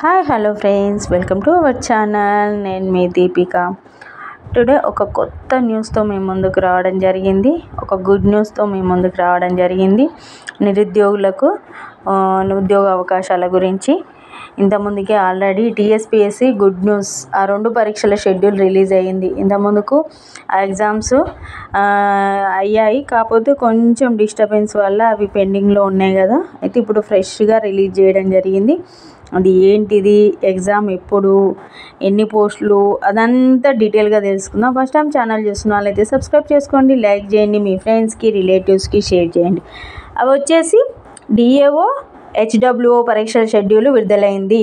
Hi hello friends, welcome to our channel. నేను మీ Deepika. Today ఒక కొత్త న్యూస్తో మేము ముందుకు రావడం జరిగింది. ఒక గుడ్ న్యూస్తో మేము ముందుకు రావడం జరిగింది. నిరుద్యోగులకు ఉద్యోగ అవకాశాల గురించి. ఇంతకుముందుకే ఆల్రెడీ టీఎస్పీఎస్సీ గుడ్ న్యూస్, ఆ 2 పరీక్షల షెడ్యూల్ రిలీజ్ అయ్యింది. ఇంతకుముందుకు ఆ ఎగ్జామ్స్ అయ్యాయి, కాకపోతే కొంచెం డిస్టర్బెన్స్ వల్ల అవి పెండింగ్లో ఉన్నాయి కదా. అయితే ఇప్పుడు ఫ్రెష్గా రిలీజ్ చేయడం జరిగింది. అది ఏంటిది, ఎగ్జామ్ ఎప్పుడు, ఎన్ని పోస్టులు, అదంతా డీటెయిల్గా తెలుసుకుందాం. ఫస్ట్ టైం ఛానల్ చూస్తున్న వాళ్ళైతే సబ్స్క్రైబ్ చేసుకోండి, లైక్ చేయండి, మీ ఫ్రెండ్స్కి రిలేటివ్స్కి షేర్ చేయండి. అవి వచ్చేసి డిఏఓ హెచ్డబ్ల్యూఓ పరీక్షల షెడ్యూల్ విడుదలైంది.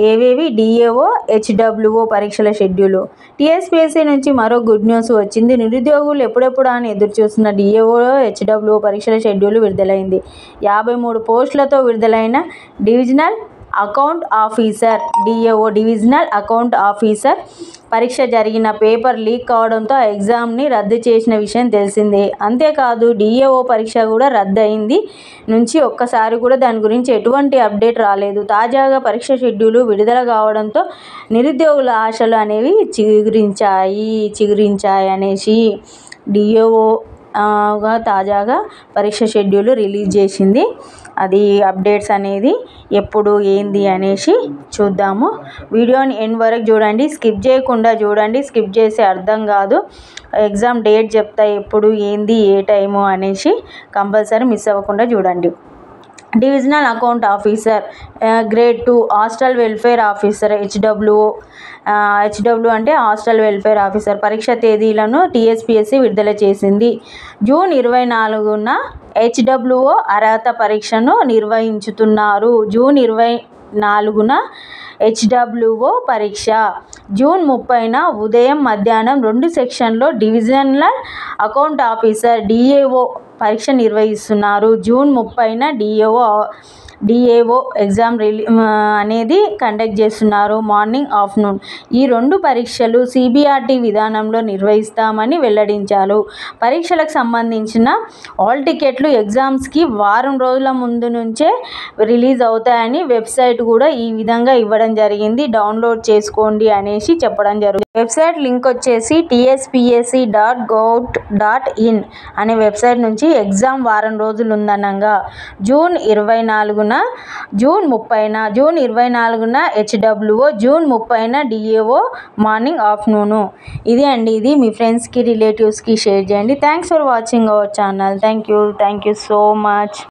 ఏవేవి? డిఏఓ హెచ్డబ్ల్యూఓ పరీక్షల షెడ్యూలు. టీఎస్పీఎస్సీ నుంచి మరో గుడ్ న్యూస్ వచ్చింది. నిరుద్యోగులు ఎప్పుడెప్పుడు అని ఎదురు చూస్తున్న డిఏఓ హెచ్డబ్ల్యూఓ పరీక్షల షెడ్యూల్ విడుదలైంది. 53 పోస్టులతో విడుదలైన divisional account officer, DAO divisional account officer పరీక్ష జరిగిన పేపర్ లీక్ కావడంతో ఆ ఎగ్జామ్ని రద్దు చేసిన విషయం తెలిసిందే. అంతేకాదు, డిఏఓ పరీక్ష కూడా రద్దు అయింది నుంచి ఒక్కసారి కూడా దాని గురించి ఎటువంటి అప్డేట్ రాలేదు. తాజాగా పరీక్ష షెడ్యూల్ విడుదల కావడంతో నిరుద్యోగుల ఆశలు అనేవి చిగురించాయి అనేసి డిఏఓ తాజాగా పరీక్ష షెడ్యూల్ రిలీజ్ చేసింది. అది అప్డేట్స్ అనేది ఎప్పుడు ఏంది అనేసి చూద్దాము. వీడియోని ఎండ్ వరకు చూడండి, స్కిప్ చేయకుండా చూడండి. స్కిప్ చేసి అర్థం కాదు. ఎగ్జామ్ డేట్ చెప్తా, ఎప్పుడు ఏంది ఏ టైము అనేసి కంపల్సరీ మిస్ అవ్వకుండా చూడండి. Divisional account officer grade 2 hostel welfare officer హెచ్డబ్ల్యూఓ అంటే హాస్టల్ వెల్ఫేర్ ఆఫీసర్ పరీక్ష తేదీలను టీఎస్పీఎస్సీ విడుదల చేసింది. జూన్ 24న హెచ్డబ్ల్యూఓ అర్హత పరీక్షను నిర్వహించుతున్నారు. జూన్ 24న హెచ్డబ్ల్యూఓ పరీక్ష. జూన్ 30న ఉదయం మధ్యాహ్నం 2 సెక్షన్లో డివిజనల్ అకౌంట్ ఆఫీసర్ డిఏఓ పరీక్ష నిర్వహిస్తున్నారు. జూన్ 30న డిఏఓ ఎగ్జామ్ అనేది కండక్ట్ చేస్తున్నారు, మార్నింగ్ ఆఫ్టర్నూన్. ఈ 2 పరీక్షలు సిబిఆర్టీ విధానంలో నిర్వహిస్తామని వెల్లడించారు. పరీక్షలకు సంబంధించిన హాల్ టికెట్లు ఎగ్జామ్స్కి వారం రోజుల ముందు నుంచే రిలీజ్ అవుతాయని వెబ్సైట్ కూడా ఈ విధంగా ఇవ్వడం జరిగింది. డౌన్లోడ్ చేసుకోండి అనేసి చెప్పడం జరుగుతుంది. వెబ్సైట్ లింక్ వచ్చేసి tspsc.gov.in అనే వెబ్సైట్ నుంచి. ఎగ్జామ్ వారం రోజులు ఉందనగా జూన్ 24న, జూన్ 24న హెచ్డబ్ల్యూఓ, జూన్ 30న డిఏఓ మార్నింగ్ ఆఫ్టర్నూను. ఇది అండి, ఇది మీ ఫ్రెండ్స్కి రిలేటివ్స్కి షేర్ చేయండి. Thanks for watching our channel. Thank you so much.